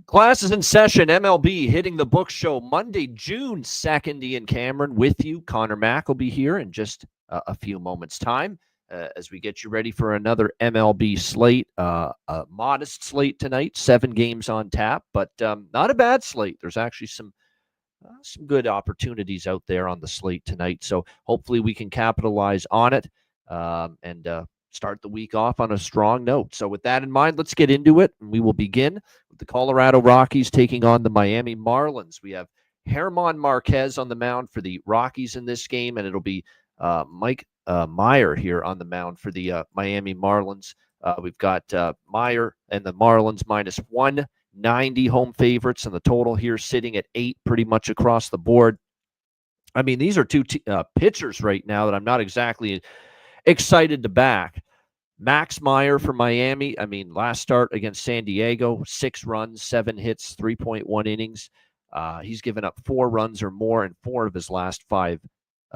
Class is in session. MLB hitting the book show Monday, June 2nd. Ian Cameron with you. Connor Mack will be here in just a few moments' time as we get you ready for another MLB slate. A modest slate tonight, 7 games on tap, but not a bad slate. There's actually some good opportunities out there on the slate tonight. So hopefully we can capitalize on it and start the week off on a strong note. So with that in mind, let's get into it. And we will begin with the Colorado Rockies taking on the Miami Marlins. We have Germán Marquez on the mound for the Rockies in this game, and it'll be Mike Meyer here on the mound for the Miami Marlins. We've got Meyer and the Marlins minus 190 home favorites, and the total here sitting at 8 pretty much across the board. I mean, these are two pitchers right now that I'm not exactly excited to back. Max Meyer for Miami, I mean, last start against San Diego, 6 runs, 7 hits, 3.1 innings. He's given up 4 runs or more in 4 of his last 5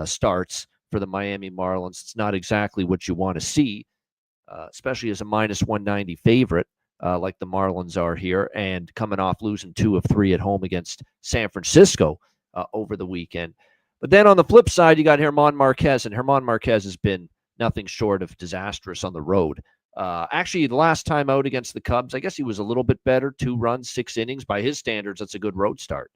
starts for the Miami Marlins. It's not exactly what you want to see, especially as a minus 190 favorite like the Marlins are here, and coming off losing 2 of 3 at home against San Francisco over the weekend. But then on the flip side, you got Germán Marquez, and Germán Marquez has been nothing short of disastrous on the road. Actually, the last time out against the Cubs, I guess he was a little bit better. 2 runs, 6 innings. By his standards, that's a good road start.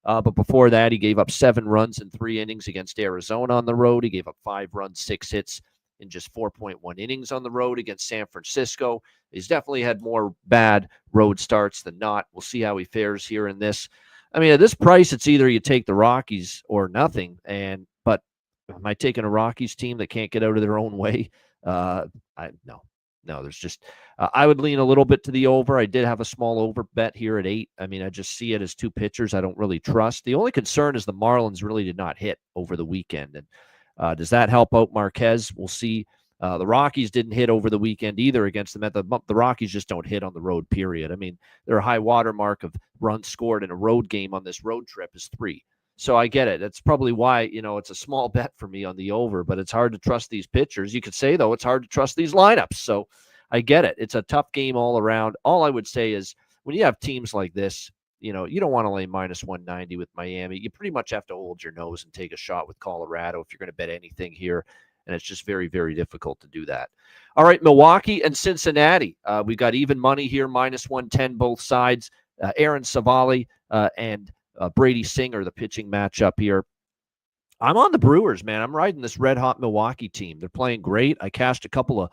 But before that, he gave up 7 runs in 3 innings against Arizona on the road. He gave up 5 runs, 6 hits in just 4.1 innings on the road against San Francisco. He's definitely had more bad road starts than not. We'll see how he fares here in this. I mean, at this price, it's either you take the Rockies or nothing. But am I taking a Rockies team that can't get out of their own way? No. There's just I would lean a little bit to the over. I did have a small over bet here at 8. I mean, I just see it as 2 pitchers I don't really trust. The only concern is the Marlins really did not hit over the weekend, and does that help out Marquez? We'll see. The Rockies didn't hit over the weekend either against them. The Rockies just don't hit on the road, period. I mean, their high water mark of runs scored in a road game on this road trip is 3. So I get it. That's probably why, it's a small bet for me on the over, but it's hard to trust these pitchers. You could say, though, it's hard to trust these lineups. So I get it. It's a tough game all around. All I would say is when you have teams like this, you don't want to lay minus 190 with Miami. You pretty much have to hold your nose and take a shot with Colorado if you're going to bet anything here. And it's just very, very difficult to do that. All right, Milwaukee and Cincinnati. We've got even money here, minus 110 both sides. Aaron Savali and Brady Singer, the pitching matchup here. I'm on the Brewers, man. I'm riding this red-hot Milwaukee team. They're playing great. I cashed a couple of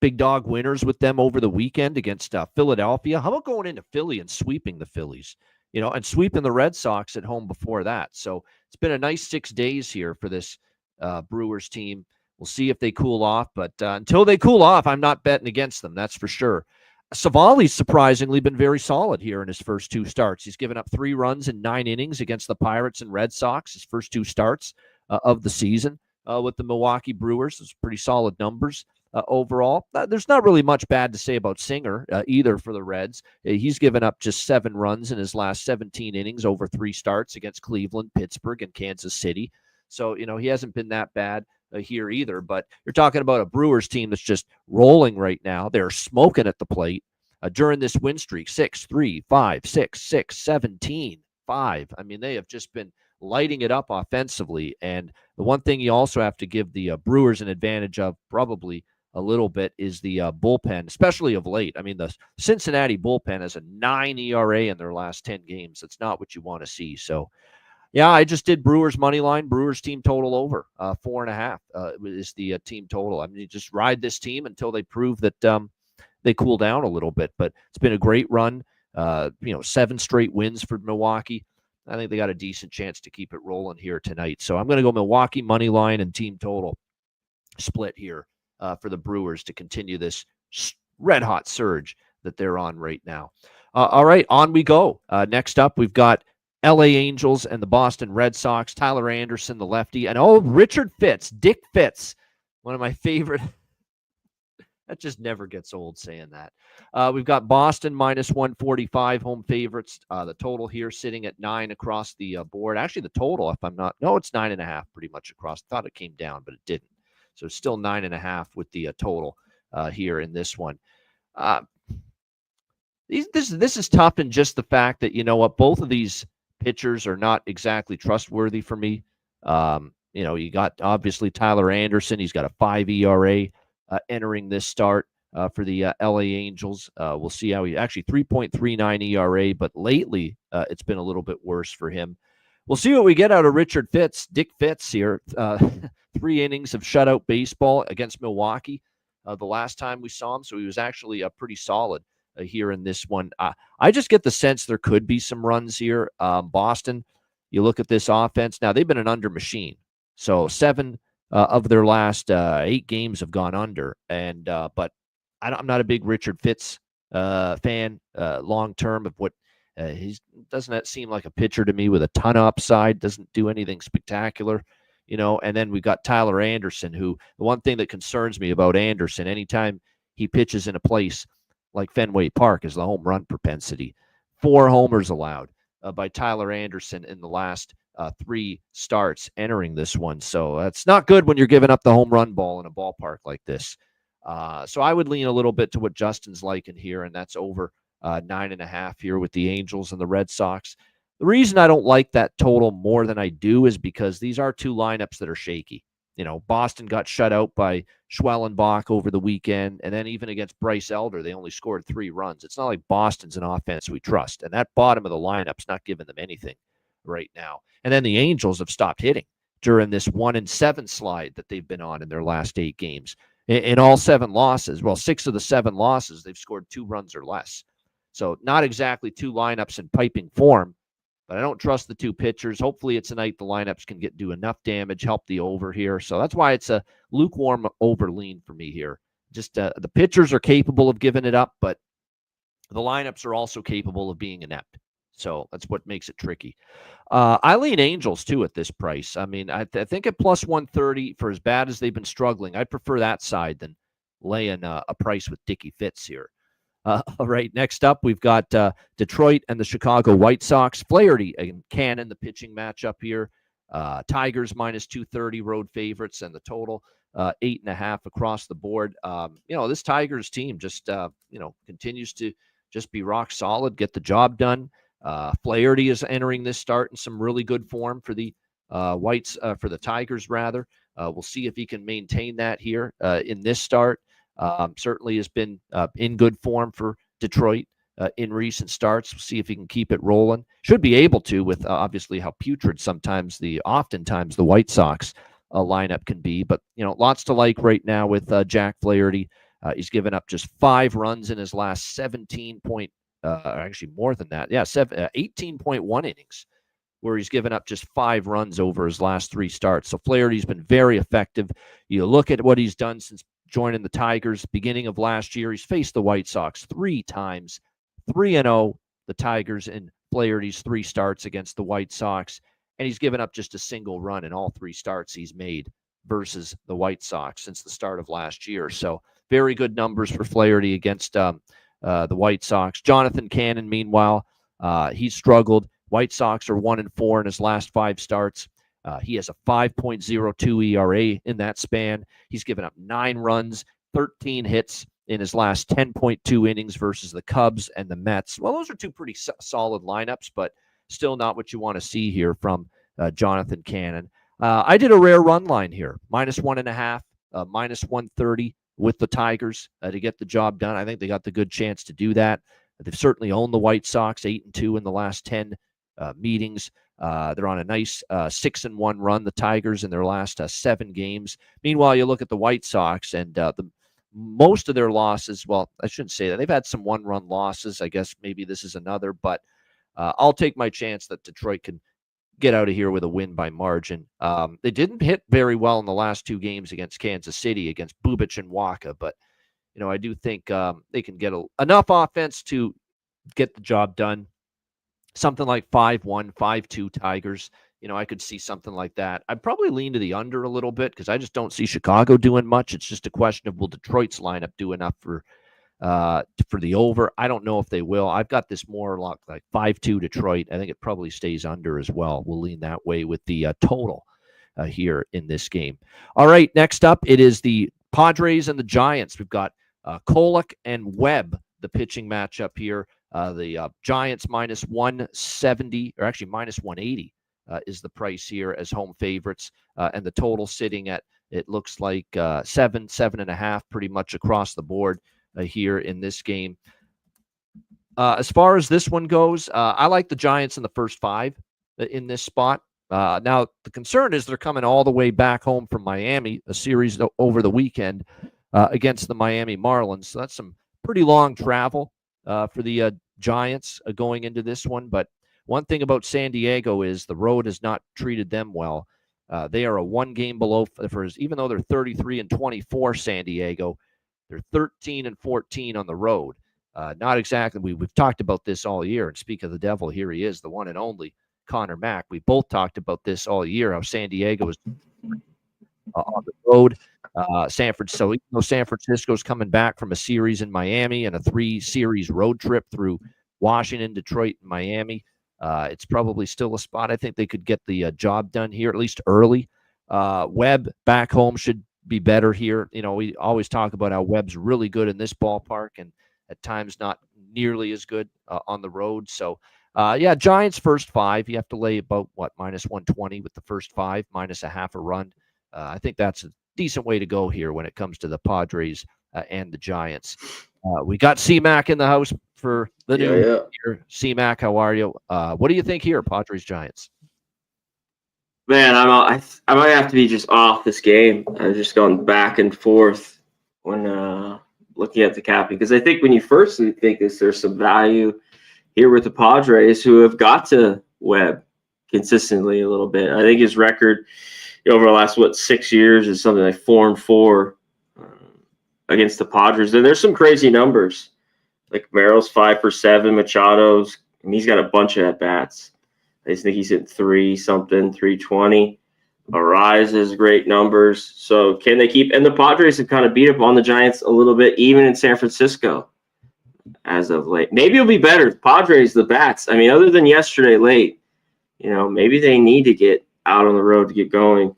big dog winners with them over the weekend against Philadelphia. How about going into Philly and sweeping the Phillies, and sweeping the Red Sox at home before that? So it's been a nice 6 days here for this Brewers team. We'll see if they cool off, but until they cool off, I'm not betting against them, that's for sure. Savali's surprisingly been very solid here in his first 2 starts. He's given up 3 runs in 9 innings against the Pirates and Red Sox, his first 2 starts of the season with the Milwaukee Brewers. It's pretty solid numbers overall. There's not really much bad to say about Singer either for the Reds. He's given up just 7 runs in his last 17 innings over 3 starts against Cleveland, Pittsburgh, and Kansas City. So, he hasn't been that bad here either, but you're talking about a Brewers team that's just rolling right now. They're smoking at the plate during this win streak, 6-3, 5-6, 6-17, 5. I mean, they have just been lighting it up offensively. And the one thing you also have to give the Brewers an advantage of probably a little bit is the bullpen, especially of late. I mean, the Cincinnati bullpen has a 9 ERA in their last 10 games. That's not what you want to see. So, yeah, I just did Brewers money line. Brewers team total over 4.5 is the team total. I mean, you just ride this team until they prove that they cool down a little bit. But it's been a great run. 7 straight wins for Milwaukee. I think they got a decent chance to keep it rolling here tonight. So I'm going to go Milwaukee money line and team total split here for the Brewers to continue this red hot surge that they're on right now. All right, on we go. Next up, we've got LA Angels and the Boston Red Sox. Tyler Anderson, the lefty, and Richard Fitz, Dick Fitz, one of my favorite. That just never gets old saying that. We've got Boston minus 145 home favorites. The total here sitting at 9 across the board. Actually, the total, if I'm not, no, it's 9.5 pretty much across. Thought it came down, but it didn't. So it's still 9.5 with the total here in this one. The This is tough in just the fact that, you know what, both of these pitchers are not exactly trustworthy for me. You got obviously Tyler Anderson. He's got a 5 ERA entering this start for the LA Angels. We'll see how he actually 3.39 ERA, but lately it's been a little bit worse for him. We'll see what we get out of Dick Fitz here. 3 innings of shutout baseball against Milwaukee the last time we saw him, so he was actually pretty solid here in this one. I just get the sense there could be some runs here. Boston, you look at this offense. Now, they've been an under machine. So 7 of their last 8 games have gone under. But I'm not a big Richard Fitz fan long term of what he doesn't seem like a pitcher to me with a ton of upside, doesn't do anything spectacular. And then we've got Tyler Anderson, who the one thing that concerns me about Anderson, anytime he pitches in a place like Fenway Park, is the home run propensity. 4 homers allowed by Tyler Anderson in the last 3 starts entering this one. So that's not good when you're giving up the home run ball in a ballpark like this. So I would lean a little bit to what Justin's liking here, and that's over 9.5 here with the Angels and the Red Sox. The reason I don't like that total more than I do is because these are 2 lineups that are shaky. Boston got shut out by Schwellenbach over the weekend, and then even against Bryce Elder, they only scored 3 runs. It's not like Boston's an offense we trust, and that bottom of the lineup's not giving them anything right now. And then the Angels have stopped hitting during this 1-7 slide that they've been on in their last 8 games. In all 7 losses, 6 of the 7 losses, they've scored 2 runs or less. So not exactly 2 lineups in piping form, but I don't trust the 2 pitchers. Hopefully it's a night the lineups can do enough damage, help the over here. So that's why it's a lukewarm over lean for me here. Just the pitchers are capable of giving it up, but the lineups are also capable of being inept. So that's what makes it tricky. I lean Angels, too, at this price. I mean, I think at plus 130, for as bad as they've been struggling, I'd prefer that side than laying a price with Dickie Fitz here. All right, next up, we've got Detroit and the Chicago White Sox. Flaherty and Cannon, the pitching matchup here. Tigers minus 230, road favorites, and the total 8.5 across the board. This Tigers team just, continues to just be rock solid, get the job done. Flaherty is entering this start in some really good form for the for the Tigers, rather. We'll see if he can maintain that here in this start. Certainly has been in good form for Detroit in recent starts. We'll see if he can keep it rolling. Should be able to, with obviously how putrid oftentimes the White Sox lineup can be. But, lots to like right now with Jack Flaherty. He's given up just 5 runs in his last 17 point, actually more than that. Yeah, 18.1 innings, where he's given up just 5 runs over his last 3 starts. So Flaherty's been very effective. You look at what he's done since joining the Tigers beginning of last year. He's faced the White Sox 3 times, 3-0, the Tigers in Flaherty's 3 starts against the White Sox, and he's given up just a single run in all 3 starts he's made versus the White Sox since the start of last year. So very good numbers for Flaherty against the White Sox. Jonathan Cannon, meanwhile, he's struggled. White Sox are 1-4 in his last 5 starts. He has a 5.02 ERA in that span. He's given up 9 runs, 13 hits in his last 10.2 innings versus the Cubs and the Mets. Well, those are 2 pretty solid lineups, but still not what you want to see here from Jonathan Cannon. I did a rare run line here, minus 1.5, minus 130 with the Tigers to get the job done. I think they got the good chance to do that. They've certainly owned the White Sox 8-2 in the last 10 meetings. They're on a nice 6-1 run, the Tigers, in their last 7 games. Meanwhile, you look at the White Sox, and most of their losses, well, I shouldn't say that. They've had some 1-run losses. I guess maybe this is another, but I'll take my chance that Detroit can get out of here with a win by margin. They didn't hit very well in the last 2 games against Kansas City, against Bubic and Waka, but I do think they can get enough offense to get the job done. Something like 5-1, 5-2 Tigers. I could see something like that. I'd probably lean to the under a little bit because I just don't see Chicago doing much. It's just a question of will Detroit's lineup do enough for the over. I don't know if they will. I've got this more like 5-2 Detroit. I think it probably stays under as well. We'll lean that way with the total here in this game. All right, next up, it is the Padres and the Giants. We've got Kolek and Webb, the pitching matchup here. The Giants minus 170, or actually minus 180 is the price here as home favorites. And the total sitting at, it looks like 7.5, pretty much across the board here in this game. As far as this one goes, I like the Giants in the first 5 in this spot. Now, the concern is they're coming all the way back home from Miami, a series over the weekend against the Miami Marlins. So that's some pretty long travel for the Giants going into this one. But one thing about San Diego is the road has not treated them well. They are a 1 game below, even though they're 33-24, San Diego, they're 13-14 on the road. Not exactly. We've talked about this all year. And speak of the devil, here he is, the one and only Connor Mack. We both talked about this all year, how San Diego is on the road. San Francisco's coming back from a series in Miami and a 3-series road trip through Washington, Detroit, and Miami. It's probably still a spot. I think they could get the job done here, at least early. Webb back home should be better here. We always talk about how Webb's really good in this ballpark and at times not nearly as good on the road. So, Giants first 5. You have to lay about, minus 120 with the first 5, minus a half a run. I think that's a decent way to go here when it comes to the Padres and the Giants. We got C-Mac in the house for the new year. C-Mac, how are you? What do you think here, Padres Giants? Man, I might have to be just off this game. I've just gone back and forth when looking at the capping, because I think when you first think this, there's some value here with the Padres, who have got to Webb consistently a little bit. I think his record over the last 6 years is something like 4-4 against the Padres. And there's some crazy numbers, like Merrill's 5 for 7, Machado's. He's got a bunch of at bats. I just think he's hit 320. Arise has great numbers. So can they keep? And the Padres have kind of beat up on the Giants a little bit, even in San Francisco as of late. Maybe it'll be better. Padres, the bats. I mean, other than yesterday late, maybe they need to get out on the road to get going.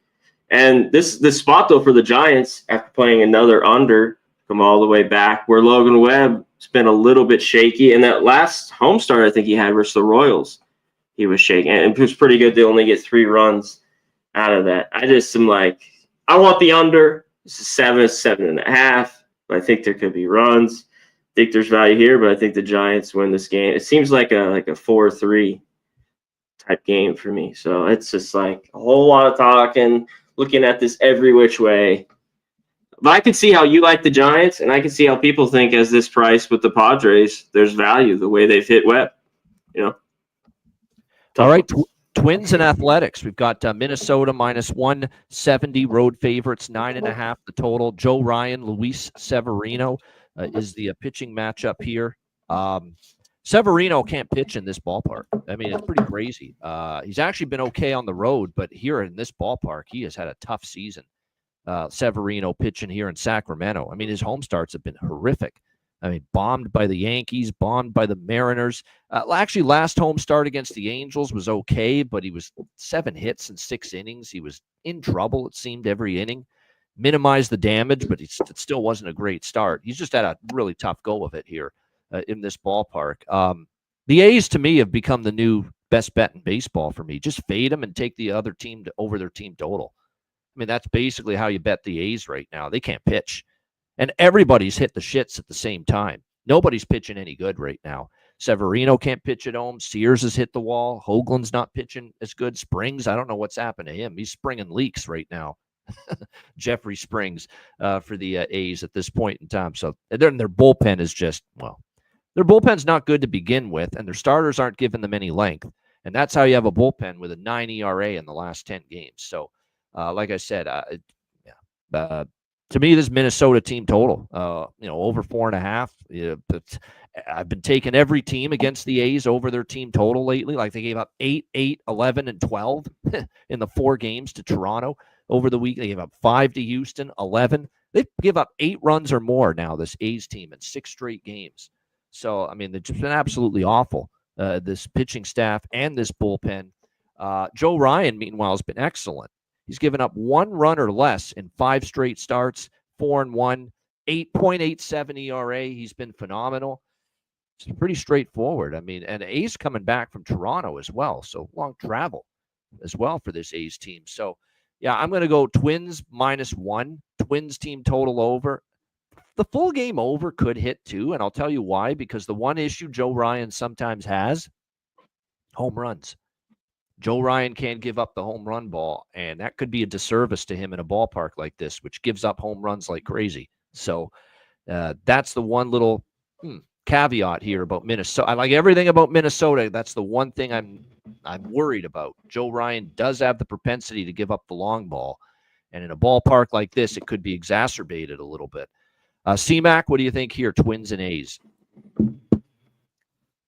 And this spot, though, for the Giants, after playing another under, come all the way back, where Logan Webb's been a little bit shaky. And that last home start I think he had versus the Royals, he was shaking. And it was pretty good to only get 3 runs out of that. I just am like, I want the under. This is 7.5. But I think there could be runs. I think there's value here, but I think the Giants win this game. It seems like a 4-3 type game for me. So it's just like a whole lot of talking, looking at this every which way. But I can see how you like the Giants, and I can see how people think as this price with the Padres, there's value the way they've hit Webb. All right. Twins and Athletics. We've got Minnesota minus 170, road favorites, 9.5 the total. Joe Ryan, Luis Severino is the pitching matchup here. Severino can't pitch in this ballpark. I mean, it's pretty crazy. He's actually been okay on the road, but here in this ballpark, he has had a tough season. Severino pitching here in Sacramento. I mean, his home starts have been horrific. I mean, bombed by the Yankees, bombed by the Mariners. Actually, last home start against the Angels was okay, but he was 7 hits in 6 innings. He was in trouble, it seemed, every inning. Minimized the damage, but it still wasn't a great start. He's just had a really tough go of it here in this ballpark. The A's, to me, have become the new best bet in baseball for me. Just fade them and take the other team over their team total. I mean, that's basically how you bet the A's right now. They can't pitch. And everybody's hit the shits at the same time. Nobody's pitching any good right now. Severino can't pitch at home. Sears has hit the wall. Hoagland's not pitching as good. Springs, I don't know what's happened to him. He's springing leaks right now. Jeffrey Springs for the A's at this point in time. So their bullpen is just, their bullpen's not good to begin with, and their starters aren't giving them any length. And that's how you have a bullpen with a 9 ERA in the last 10 games. So, like I said, to me, this Minnesota team total, over 4.5. I've been taking every team against the A's over their team total lately. Like they gave up 8, 11, and 12 in the 4 games to Toronto over the week. They gave up 5 to Houston, 11. They give up 8 runs or more now, this A's team, in 6 straight games. So, I mean, they've just been absolutely awful, this pitching staff and this bullpen. Joe Ryan, meanwhile, has been excellent. He's given up 1 run or less in 5 straight starts, 4-1, 8.87 ERA. He's been phenomenal. It's pretty straightforward. I mean, and A's coming back from Toronto as well, so long travel as well for this A's team. So, yeah, I'm going to go Twins -1, Twins team total over. The full game over could hit too, and I'll tell you why, because the one issue Joe Ryan sometimes has, home runs. Joe Ryan can't give up the home run ball, and that could be a disservice to him in a ballpark like this, which gives up home runs like crazy. So that's the one little caveat here about Minnesota. I like everything about Minnesota. That's the one thing I'm worried about. Joe Ryan does have the propensity to give up the long ball, and in a ballpark like this, it could be exacerbated a little bit. C-Mac, what do you think here, Twins and A's?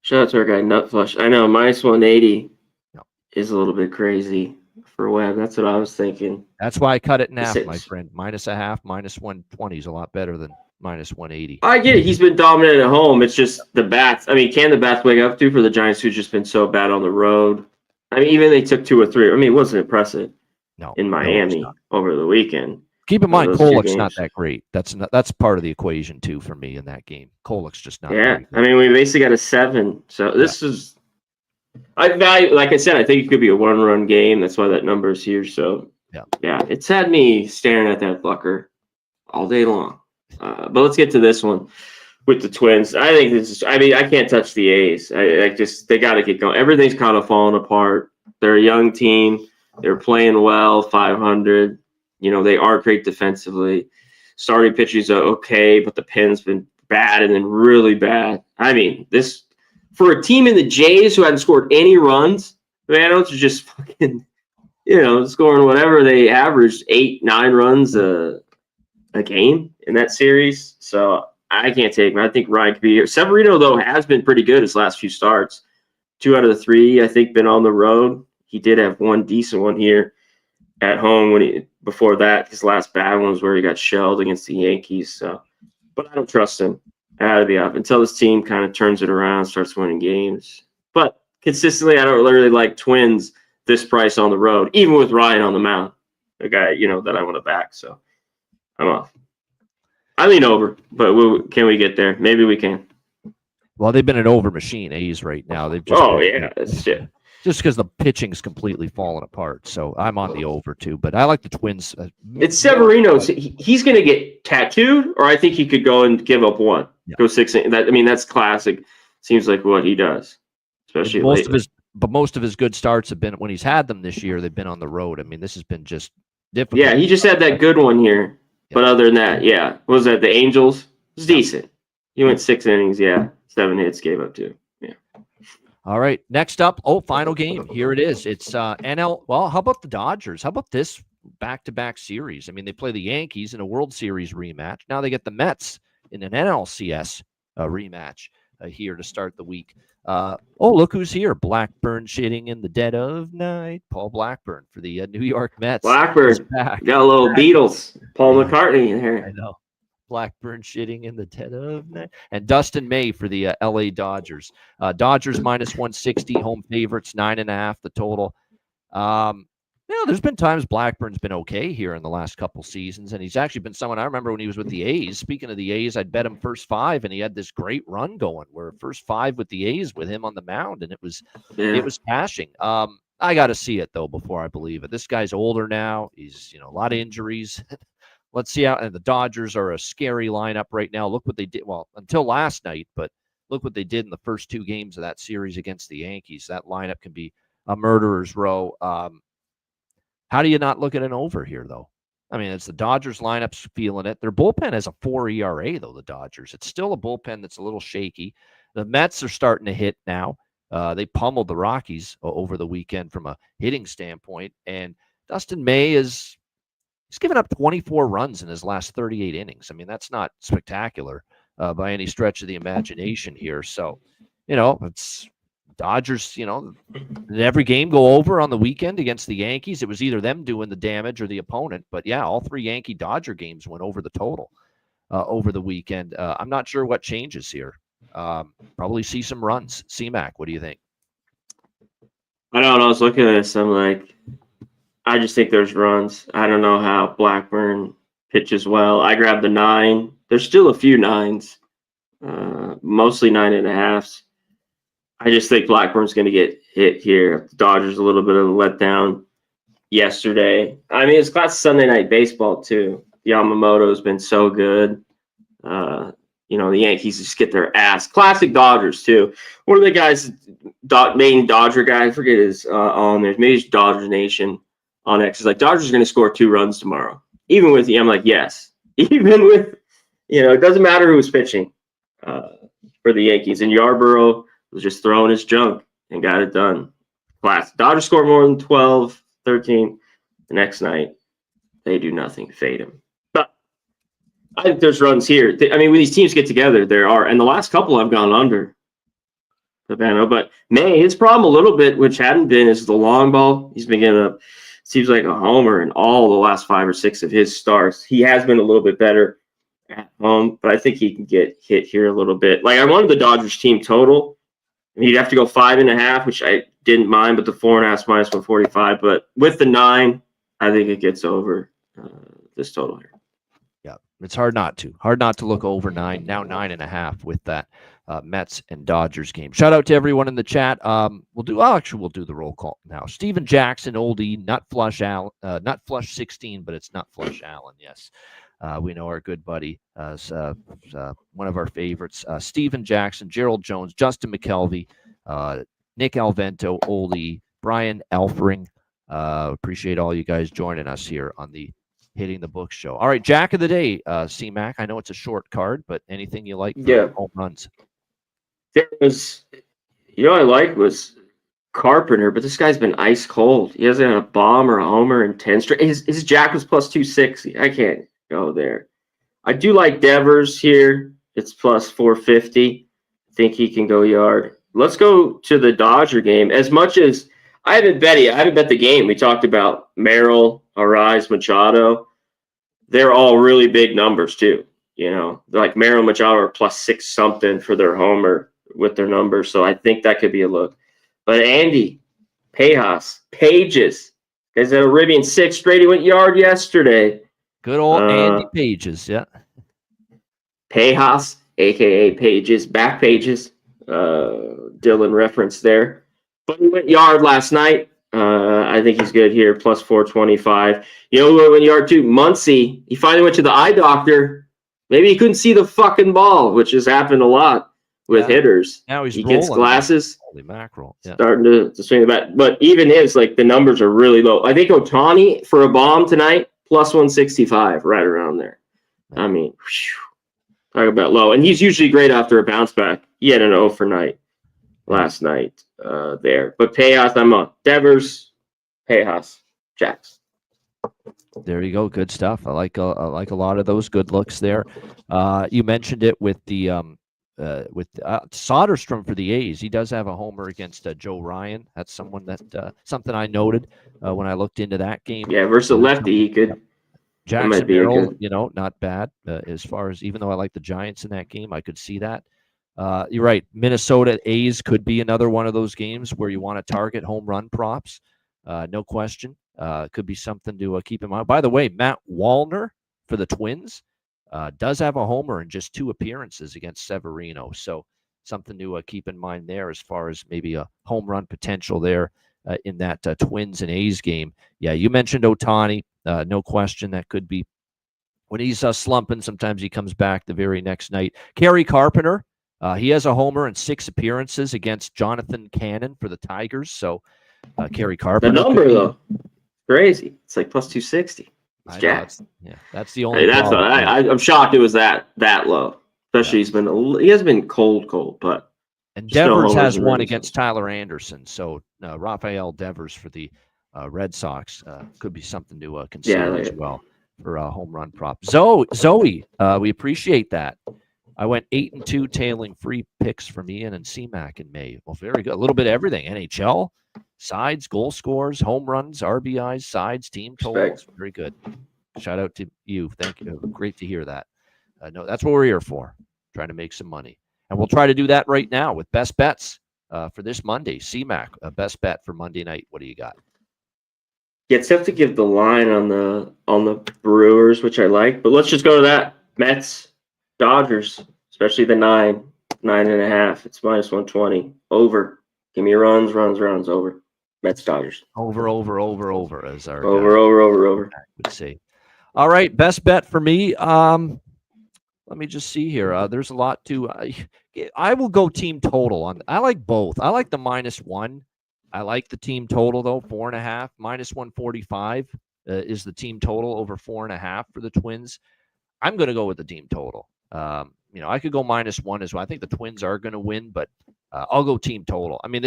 Shout out to our guy Nutflush. I know -180 is a little bit crazy for Webb. That's what I was thinking. That's why I cut it in half, my friend. -0.5, -120 is a lot better than -180. I get it. He's been dominant at home. It's just the bats. I mean, can the bats wake up to for the Giants who've just been so bad on the road? I mean, even they took 2 or 3. I mean, it wasn't impressive in Miami over the weekend. Keep in mind, Kolek's not that great. That's part of the equation, too, for me in that game. Kolek's just not I mean, we basically got a 7. So this is – like I said, I think it could be a one-run game. That's why that number is here. So, yeah, it's had me staring at that fucker all day long. But let's get to this one with the Twins. I think this is – I mean, I can't touch the A's. They got to get going. Everything's kind of falling apart. They're a young team. They're playing well, 500. You know, they are great defensively. Starting pitchers are okay, but the pin's been bad and then really bad. I mean, this for a team in the Jays who hadn't scored any runs, the Manos are just fucking, scoring whatever they averaged, 8-9 runs a game in that series. So I can't take him. I think Ryan could be here. Severino, though, has been pretty good his last few starts. 2 out of the 3, I think, been on the road. He did have one decent one here at home before that. His last bad one was where he got shelled against the Yankees. So, but I don't trust him. I had to be off until this team kind of turns it around, starts winning games. But consistently, I don't really like Twins this price on the road, even with Ryan on the mound, the guy that I want to back. So I'm off. I lean over, but can we get there? Maybe we can. Well, they've been an over machine, A's right now. They've just that's shit. Just because the pitching's completely fallen apart. So I'm on the over, too. But I like the Twins. It's Severino. He's going to get tattooed, or I think he could go and give up 1. Yeah. Go 6. That's classic. Seems like what he does, especially most of his good starts have been, when he's had them this year, they've been on the road. I mean, this has been just difficult. Yeah, he just had that good one here. Yeah. But other than that, what was that, the Angels? It was decent. He went 6 innings, 7 hits, gave up 2. All right, next up, final game. Here it is. It's NL. Well, how about the Dodgers? How about this back-to-back series? I mean, they play the Yankees in a World Series rematch. Now they get the Mets in an NLCS rematch here to start the week. Look who's here. Blackburn shitting in the dead of night. Paul Blackburn for the New York Mets. Blackburn. Got a little Beatles. Paul McCartney in here. I know. Blackburn shitting in the dead of night. And Dustin May for the LA Dodgers. Dodgers -160, home favorites, 9.5 the total. There's been times Blackburn's been okay here in the last couple seasons, and he's actually been someone I remember when he was with the A's. Speaking of the A's, I'd bet him first 5, and he had this great run going where first 5 with the A's with him on the mound, and it was cashing. I got to see it, though, before I believe it. This guy's older now. He's, a lot of injuries. Let's see how, and the Dodgers are a scary lineup right now. Look what they did. Well, until last night, but look what they did in the first 2 games of that series against the Yankees. That lineup can be a murderer's row. How do you not look at an over here, though? I mean, it's the Dodgers lineup's feeling it. Their bullpen has a 4 ERA, though, the Dodgers. It's still a bullpen that's a little shaky. The Mets are starting to hit now. They pummeled the Rockies over the weekend from a hitting standpoint. And Dustin May he's given up 24 runs in his last 38 innings. I mean, that's not spectacular by any stretch of the imagination here. So, it's Dodgers, did every game go over on the weekend against the Yankees? It was either them doing the damage or the opponent. But, all 3 Yankee-Dodger games went over the total over the weekend. I'm not sure what changes here. Probably see some runs. C-Mac, what do you think? I don't know. I was looking at this. I'm like, I just think there's runs. I don't know how Blackburn pitches well. I grabbed the 9. There's still a few 9s. mostly 9.5s. I just think Blackburn's going to get hit here. The Dodgers a little bit of a letdown yesterday. I mean, it's class Sunday night baseball too. Yamamoto's been so good. The Yankees just get their ass. Classic Dodgers too. One of the guys, main Dodger guy, I forget his on there. Maybe it's Dodgers Nation on X. Is like Dodgers are going to score 2 runs tomorrow. Even with I'm like yes. Even with it doesn't matter who's pitching for the Yankees. And Yarborough was just throwing his junk and got it done. Class. Dodgers score more than 12, 13 the next night. They do nothing. Fade him. But I think there's runs here. When these teams get together, there are. And the last couple have gone under. But May, his problem a little bit, which hadn't been, is the long ball. He's been getting up, seems like a homer in all the last 5 or 6 of his starts. He has been a little bit better at home, but I think he can get hit here a little bit. Like I wanted the Dodgers team total. He'd have to go 5.5, which I didn't mind, but the 4.5 minus 145. But with the 9, I think it gets over this total here. Yeah, it's hard not to. Hard not to look over 9. Now 9.5 with that Mets and Dodgers game. Shout out to everyone in the chat. We'll do the roll call now. Steven Jackson, oldie, nut flush 16, but it's nut flush Allen. Yes. We know our good buddy, one of our favorites, Steven Jackson, Gerald Jones, Justin McKelvey, Nick Alvento, Oldie, Brian Elfring. Appreciate all you guys joining us here on the Hitting the Book show. All right, Jack of the day, C-Mac. I know it's a short card, but anything you like for home runs? There was, I like was Carpenter, but this guy's been ice cold. He hasn't had a bomb or a homer in 10 straight. His Jack was plus 260. I can't go there. I do like Devers here. It's plus 450. I think he can go yard. Let's go to the Dodger game. As much as I haven't bet the game. We talked about Merrill, Arise, Machado. They're all really big numbers too. Like Merrill and Machado are plus 6 something for their homer with their numbers. So I think that could be a look. But Andy, Pages, guys at Arabian 6 straight. He went yard yesterday. Good old Andy Pages, yeah. Pejas, a.k.a. Pages, back Pages. Dylan reference there. But he went yard last night. I think he's good here, plus 425. Who went yard too? Muncy. He finally went to the eye doctor. Maybe he couldn't see the fucking ball, which has happened a lot with hitters. Now he gets glasses. Holy mackerel. Yeah. Starting to swing the bat. But even the numbers are really low. I think Ohtani for a bomb tonight, plus 165, right around there. I mean, talk about low. And he's usually great after a bounce back. He had an 0 for night last night there. But Pejas, I'm on. Devers, Pejas, Jacks. There you go. Good stuff. I like a lot of those good looks there. You mentioned it with the Soderstrom for the A's. He does have a homer against Joe Ryan. That's something I noted when I looked into that game. Yeah, versus lefty, he could. Jackson Merrill, not bad as far as, even though I like the Giants in that game, I could see that. You're right. Minnesota A's could be another one of those games where you want to target home run props. No question. Could be something to keep in mind. By the way, Matt Wallner for the Twins does have a homer in just 2 appearances against Severino. So something to keep in mind there as far as maybe a home run potential there in that Twins and A's game. Yeah, you mentioned Ohtani. No question that could be when he's slumping. Sometimes he comes back the very next night. Kerry Carpenter, he has a homer in 6 appearances against Jonathan Cannon for the Tigers. So Kerry Carpenter. The number, though, crazy. It's like plus 260. It's jacked. That's the only. I'm shocked it was that low. Especially he has been cold, but. And Devers has one against Tyler Anderson. So Rafael Devers for the Red Sox could be something to consider as well for a home run prop. Zoe, we appreciate that. I went 8-2, tailing free picks from Ian and C-Mac in May. Well, very good. A little bit of everything. NHL, sides, goal scores, home runs, RBIs, sides, team totals. Very good. Shout out to you. Thank you. Great to hear that. No, that's what we're here for, trying to make some money. And we'll try to do that right now with best bets for this Monday. C-Mac, a best bet for Monday night. What do you got? Yeah, it's tough to give the line on the Brewers, which I like, but let's just go to that. Mets, Dodgers. especially the 9.5. It's minus 120. Over. Give me runs, over. Mets Dodgers. Over as our over, guy over. would say. All right, best bet for me. Let me just see here. There's a lot to. I will go team total on. I like both. I like the -1. I like the team total though, 4.5. -145 is the team total over 4.5 for the Twins. I'm going to go with the team total. I could go -1 as well. I think the Twins are going to win, but I'll go team total. I mean,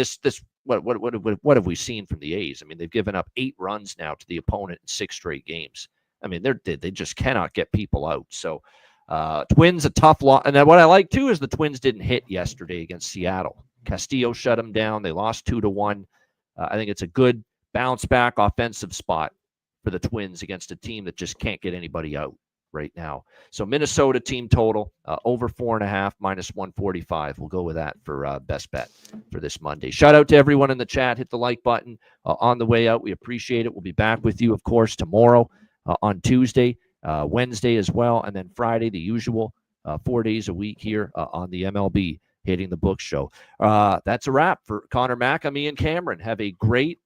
what have we seen from the A's? I mean, they've given up 8 runs now to the opponent in 6 straight games. I mean, they just cannot get people out. So, Twins a tough loss. And then what I like too is the Twins didn't hit yesterday against Seattle. Castillo shut them down. They lost 2-1. I think it's a good bounce back offensive spot for the Twins against a team that just can't get anybody out right now. So Minnesota team total over 4.5 -145. We'll go with that for best bet for this Monday. Shout out to everyone in the chat. Hit the like button on the way out. We appreciate it. We'll be back with you, of course, tomorrow on Tuesday, Wednesday as well, and then Friday, the usual 4 days a week here on the MLB Hitting the Book show. That's a wrap for Connor Mack. I'm Ian Cameron. Have a great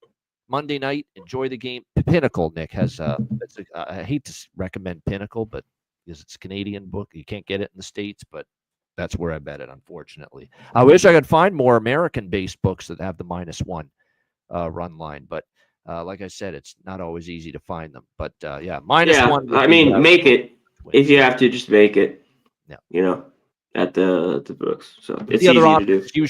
Monday night. Enjoy the game. Pinnacle, Nick, has I hate to recommend Pinnacle, but because it's a Canadian book, you can't get it in the States, but that's where I bet it, unfortunately. I wish I could find more American-based books that have the -1 run line, but like I said, it's not always easy to find them. But -1. I mean, make it. If you have to, just make it. Yeah. At the books. So it's the other easy to do.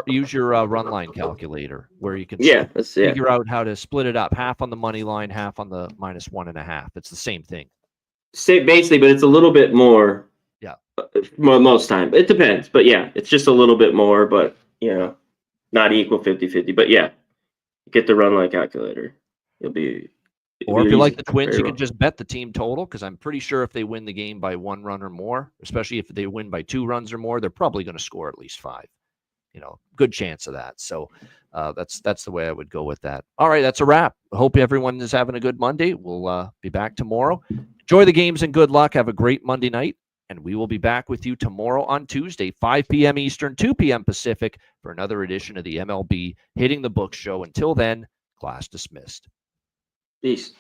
Use your run line calculator where you can figure out how to split it up, half on the money line, half on the -1.5. It's the same thing. Basically, but it's a little bit more. Yeah. Most time. It depends. But yeah, it's just a little bit more, but not equal 50-50. But yeah, get the run line calculator. Or if you like the Twins, you can just bet the team total, because I'm pretty sure if they win the game by 1 run or more, especially if they win by 2 runs or more, they're probably going to score at least 5. Good chance of that. So that's the way I would go with that. All right, that's a wrap. I hope everyone is having a good Monday. We'll be back tomorrow. Enjoy the games and good luck. Have a great Monday night, and we will be back with you tomorrow on Tuesday, 5 p.m. Eastern, 2 p.m. Pacific, for another edition of the MLB Hitting the Book show. Until then, class dismissed. Peace.